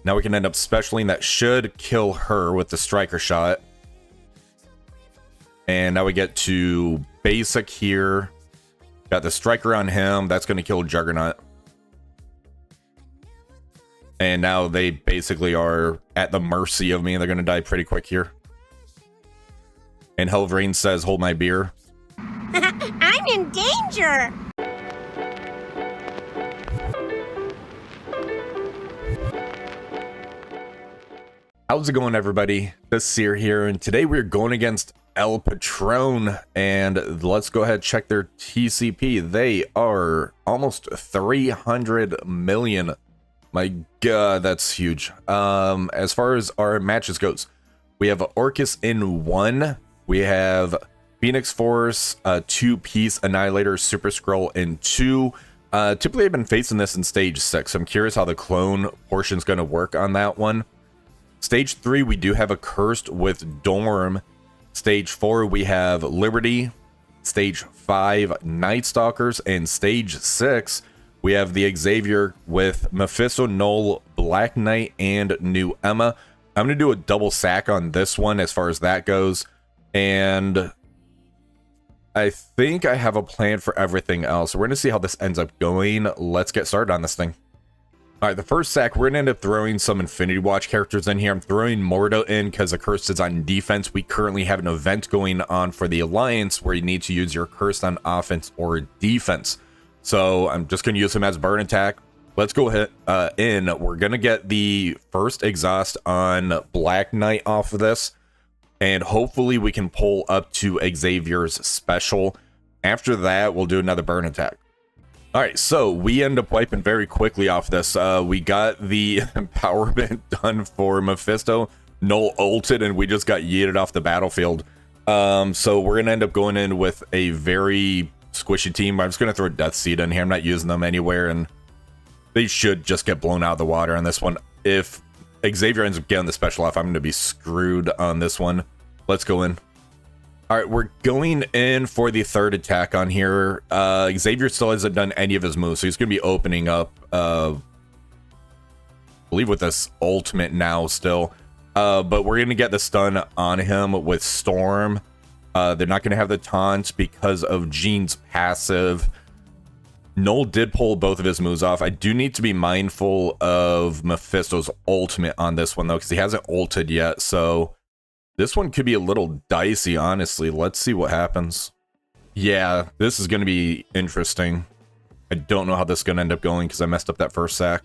Now we can end up specialing. That should kill her with the striker shot. And now we get to basic here. Got the striker on him. That's going to kill Juggernaut. And now they basically are at the mercy of me. They're going to die pretty quick here. And Hellrain says, hold my beer. I'm in danger! How's it going, everybody? This is Seer here, and today we're going against El Patron, and let's go ahead and check their TCP. They are almost 300 million. My god, that's huge. As far as our matches goes, we have Orcus in 1. We have Phoenix Force, 2-piece Annihilator, Super Scroll in 2. Typically I've been facing this in stage 6. I'm curious how the clone portion is going to work on that one. Stage 3, we do have a Cursed with Dorm. Stage 4, we have Liberty. Stage 5, Night Stalkers. And stage 6, we have the Xavier with Mephisto, Null, Black Knight, and New Emma. I'm going to do a double sack on this one as far as that goes. And I think I have a plan for everything else. We're going to see how this ends up going. Let's get started on this thing. Alright, the first sack, we're going to end up throwing some Infinity Watch characters in here. I'm throwing Mordo in because the Cursed is on defense. We currently have an event going on for the Alliance where you need to use your Cursed on offense or defense. So I'm just going to use him as burn attack. Let's go hit in. We're going to get the first exhaust on Black Knight off of this. And hopefully we can pull up to Xavier's special. After that, we'll do another burn attack. Alright, so we end up wiping very quickly off this. We got the empowerment done for Mephisto. Null ulted, and we just got yeeted off the battlefield. So we're going to end up going in with a very squishy team. I'm just going to throw Death Seed in here. I'm not using them anywhere, and they should just get blown out of the water on this one. If Xavier ends up getting the special off, I'm going to be screwed on this one. Let's go in. All right, we're going in for the third attack on here. Xavier still hasn't done any of his moves, so he's going to be opening up, I believe, with this ultimate now still. But we're going to get the stun on him with Storm. They're not going to have the taunt because of Jean's passive. Null did pull both of his moves off. I do need to be mindful of Mephisto's ultimate on this one, though, because he hasn't ulted yet, so this one could be a little dicey, honestly. Let's see what happens. Yeah, this is going to be interesting. I don't know how this is going to end up going because I messed up that first sack.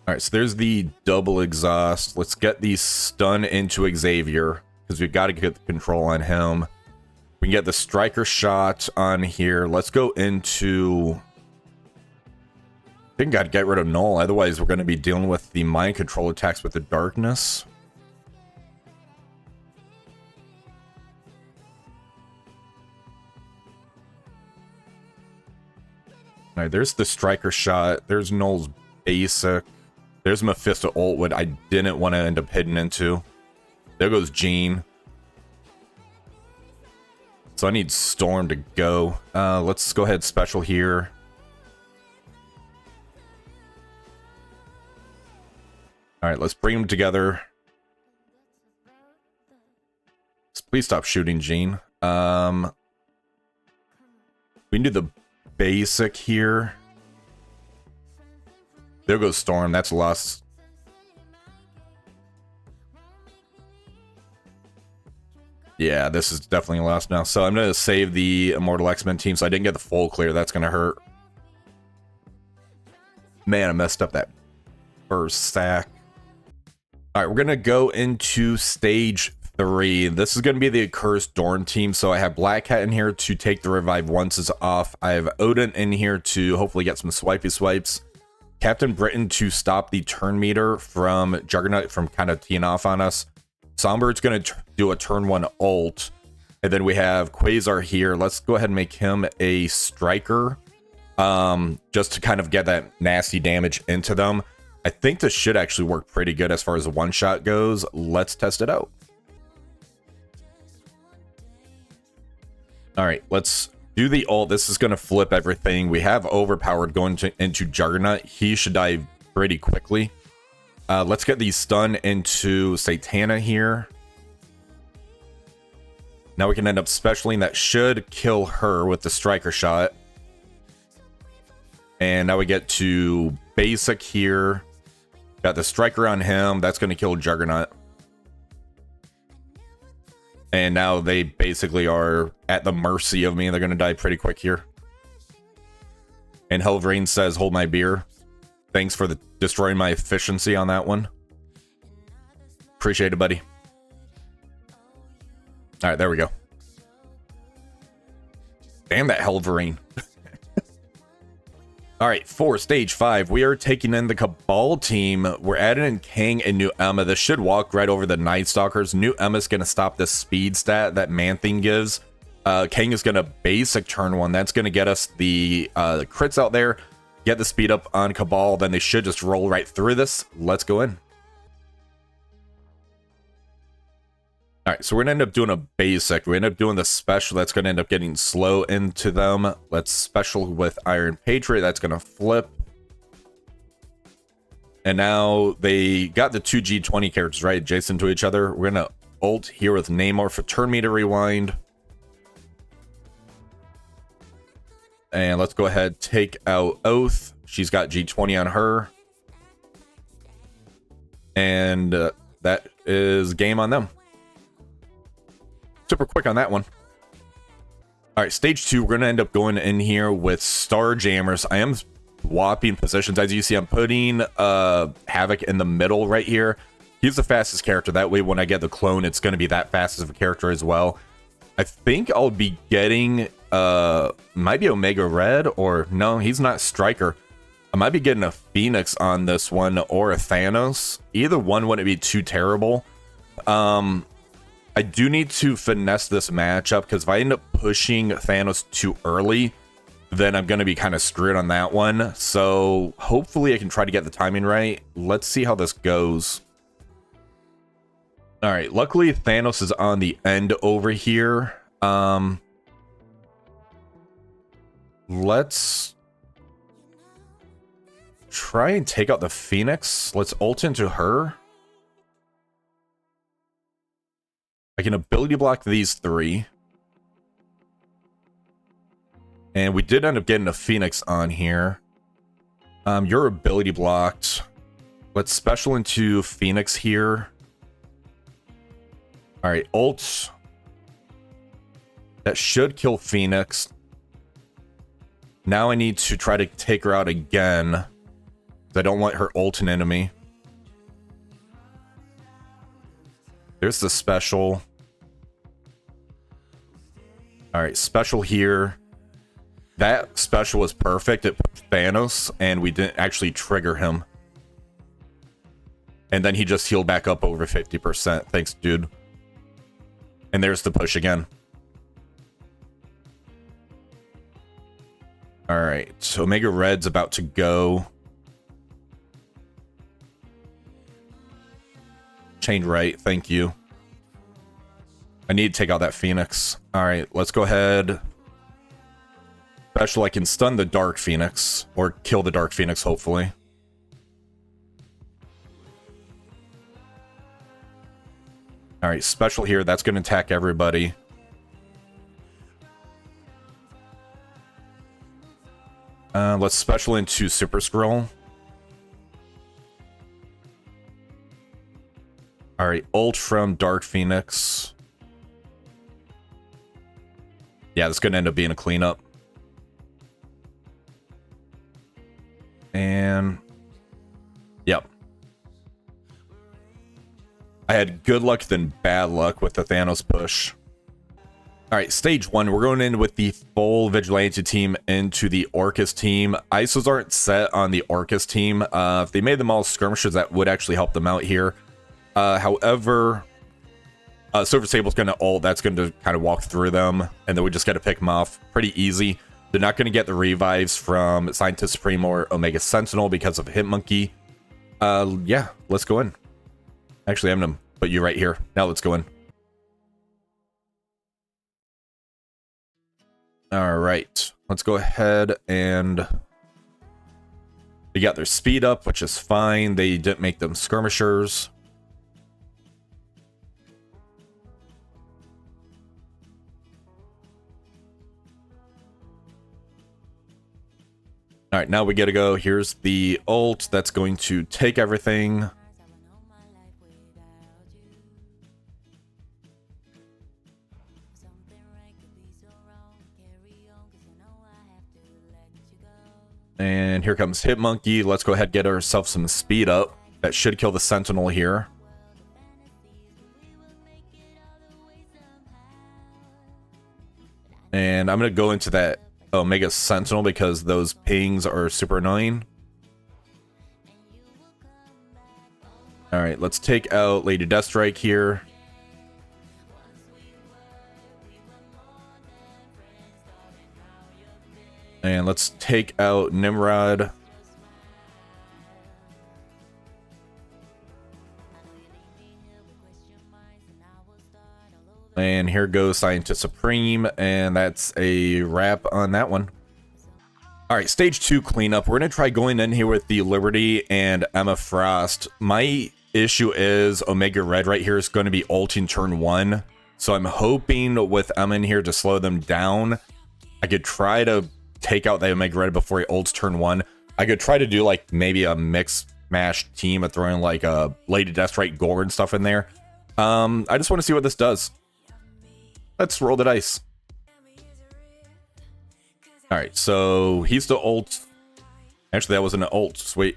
Alright, so there's the double exhaust. Let's get the stun into Xavier because we've got to get the control on him. We can get the striker shot on here. Let's go into... I think I'd get rid of Null, otherwise we're going to be dealing with the mind control attacks with the darkness. Alright, there's the striker shot. There's Null's basic. There's Mephisto ult, what I didn't want to end up hitting into. There goes Jean. So I need Storm to go. Let's go ahead special here. Alright, let's bring them together. Please stop shooting, Jean. We can do the basic here. There goes Storm. That's a loss. Yeah, this is definitely a loss now. So I'm going to save the Immortal X-Men team, so I didn't get the full clear. That's going to hurt. Man, I messed up that first sack. All right, we're going to go into stage 3. This is going to be the Cursed Dorn team. So I have Black Cat in here to take the revive once it's off. I have Odin in here to hopefully get some swipey swipes. Captain Britain to stop the turn meter from Juggernaut from kind of teeing off on us. Somber's going to do a turn 1 ult. And then we have Quasar here. Let's go ahead and make him a striker. Just to kind of get that nasty damage into them. I think this should actually work pretty good as far as the one-shot goes. Let's test it out. All right, let's do the ult. This is going to flip everything. We have overpowered going into Juggernaut. He should die pretty quickly. Let's get the stun into Satana here. Now we can end up specialing. That should kill her with the striker shot. And now we get to basic here. Got the striker on him. That's going to kill Juggernaut. And now they basically are at the mercy of me. They're going to die pretty quick here. And Helvrain says, hold my beer. Thanks for destroying my efficiency on that one. Appreciate it, buddy. All right, there we go. Damn that Helvrain. All right, for stage 5, we are taking in the Cabal team. We're adding in Kang and New Emma. This should walk right over the Night Stalkers. New Emma's going to stop the speed stat that Man-Thing gives. Kang is going to basic turn 1. That's going to get us the crits out there. Get the speed up on Cabal. Then they should just roll right through this. Let's go in. All right, so we're going to end up doing a basic. We end up doing the special. That's going to end up getting slow into them. Let's special with Iron Patriot. That's going to flip. And now they got the two G20 characters right adjacent to each other. We're going to ult here with Namor for turn meter rewind. And let's go ahead, take out Oath. She's got G20 on her. And that is game on them. Super quick on that one. All right, stage 2, we're going to end up going in here with Starjammers. I am swapping positions. As you see, I'm putting Havoc in the middle right here. He's the fastest character. That way, when I get the clone, it's going to be that fast of a character as well. I think I'll be getting, might be Omega Red, or no, he's not Striker. I might be getting a Phoenix on this one, or a Thanos. Either one wouldn't be too terrible. I do need to finesse this matchup, because if I end up pushing Thanos too early, then I'm going to be kind of screwed on that one. So hopefully I can try to get the timing right. Let's see how this goes. All right, luckily Thanos is on the end over here. Let's try and take out the Phoenix. Let's ult into her. I can ability block these 3. And we did end up getting a Phoenix on here. Your ability blocked. Let's special into Phoenix here. All right, ult. That should kill Phoenix. Now I need to try to take her out again, because I don't want her ulting into me. There's the special. All right, special here. That special was perfect. It put Thanos, and we didn't actually trigger him. And then he just healed back up over 50%. Thanks, dude. And there's the push again. All right, so Omega Red's about to go. Chain right, thank you. I need to take out that Phoenix. All right, let's go ahead. Special, I can stun the Dark Phoenix, or kill the Dark Phoenix, hopefully. All right, special here. That's going to attack everybody. Let's special into Super Scroll. All right, ult from Dark Phoenix. Yeah, this is going to end up being a cleanup. And yep. I had good luck than bad luck with the Thanos push. All right, stage 1, we're going in with the full Vigilante team into the Orcus team. ISOs aren't set on the Orcus team. If they made them all skirmishers, that would actually help them out here. However, Silver Sable's going to ult. That's going to kind of walk through them, and then we just got to pick them off pretty easy. They're not going to get the revives from Scientist Supreme or Omega Sentinel because of Hitmonkey. Yeah, let's go in. Actually, I'm going to put you right here. Now let's go in. All right, let's go ahead and they got their speed up, which is fine. They didn't make them skirmishers. All right, now we get to go. Here's the ult that's going to take everything. And here comes Hit Monkey. Let's go ahead and get ourselves some speed up. That should kill the Sentinel here. And I'm going to go into that Omega Sentinel because those pings are super annoying. Alright, let's take out Lady Deathstrike here. And let's take out Nimrod. And here goes Scientist Supreme, and that's a wrap on that one. Alright, stage 2 cleanup. We're going to try going in here with the Liberty and Emma Frost. My issue is Omega Red right here is going to be ulting turn 1. So I'm hoping with Emma in here to slow them down. I could try to take out the Omega Red before he ults turn 1. I could try to do like maybe a mix mash team of throwing like a Lady Deathstrike Gore and stuff in there. I just want to see what this does. Let's roll the dice. Alright, so he's the ult. Actually, that wasn't an ult. Sweet.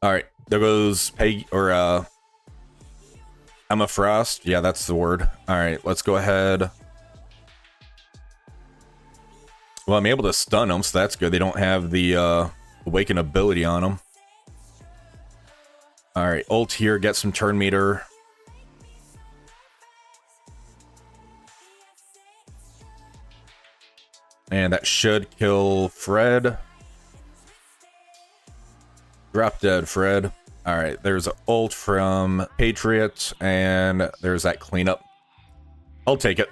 Alright, there goes Peg or Emma Frost. Yeah, that's the word. Alright, let's go ahead. Well, I'm able to stun them, so that's good. They don't have the awaken ability on them. Alright, ult here, get some turn meter. And that should kill Fred. Drop dead, Fred. Alright, there's an ult from Patriot, and there's that cleanup. I'll take it.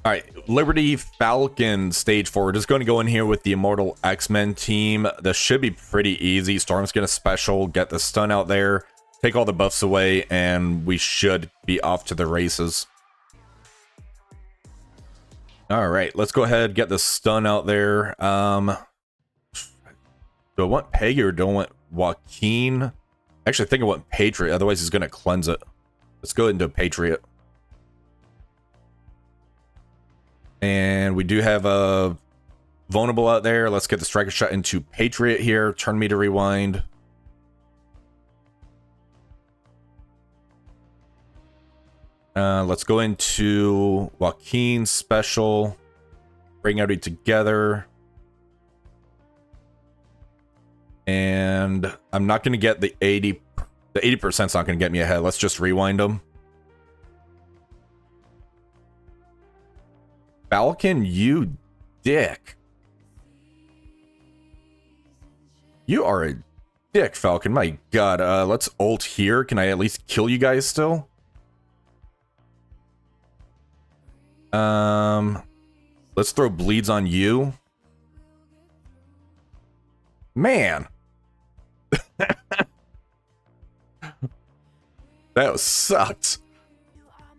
Alright, Liberty Falcon stage 4. Just going to go in here with the Immortal X-Men team. This should be pretty easy. Storm's going to special, get the stun out there, take all the buffs away, and we should be off to the races. Alright, let's go ahead, get the stun out there. Do I want Peggy or do I want Joaquin? Actually, I think I want Patriot, otherwise he's going to cleanse it. Let's go into Patriot. And we do have a vulnerable out there. Let's get the striker shot into Patriot here. Turn me to rewind. Let's go into Joaquin special. Bring everybody together. And I'm not going to get the 80. The 80%'s not going to get me ahead. Let's just rewind them. Falcon, you dick. You are a dick, Falcon. My god. Let's ult here. Can I at least kill you guys still? Let's throw bleeds on you. Man. That sucked.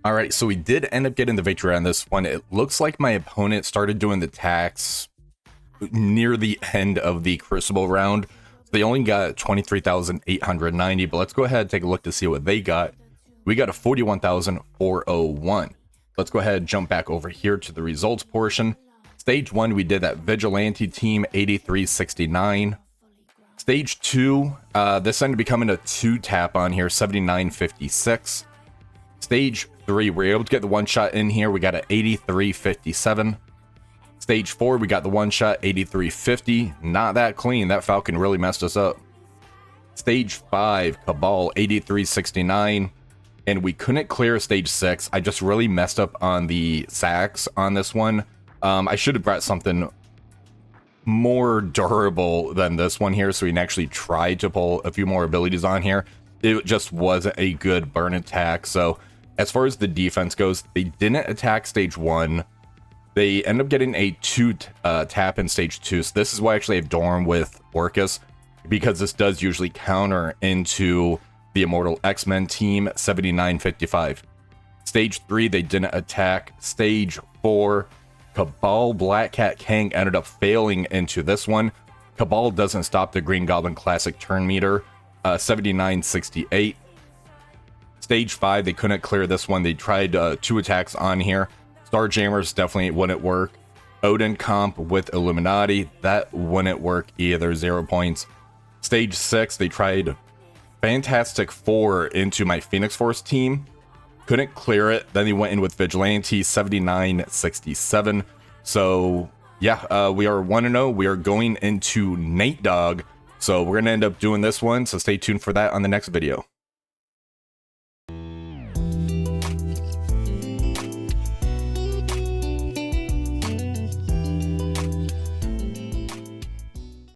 Alright, so we did end up getting the victory on this one. It looks like my opponent started doing the tax near the end of the Crucible round. They only got 23,890, but let's go ahead and take a look to see what they got. We got a 41,401. Let's go ahead and jump back over here to the results portion. Stage 1, we did that Vigilante team, 8369. Stage 2, this ended up becoming a 2-tap on here, 7956. Stage 3, we were able to get the one-shot in here. We got an 8357. Stage 4, we got the one-shot, 8350. Not that clean. That Falcon really messed us up. Stage 5, Cabal, 8369. And we couldn't clear stage 6. I just really messed up on the sacks on this one. I should have brought something more durable than this one here, so we can actually try to pull a few more abilities on here. It just wasn't a good burn attack. So as far as the defense goes, they didn't attack stage 1. They end up getting a 2 tap in stage 2. So this is why I actually have Dorm with Orcus, because this does usually counter into the Immortal X-Men team 7955. Stage 3, they didn't attack. Stage 4, Cabal Black Cat Kang ended up failing into this one. Cabal doesn't stop the Green Goblin Classic turn meter 7968. Stage 5, they couldn't clear this one. They tried 2 attacks on here. Starjammers definitely wouldn't work. Odin comp with Illuminati, that wouldn't work either, 0 points. Stage 6, they tried Fantastic Four into my Phoenix Force team. Couldn't clear it. Then they went in with Vigilante 7967. So yeah, we are 1-0. We are going into Nate Dogg. So we're going to end up doing this one. So stay tuned for that on the next video.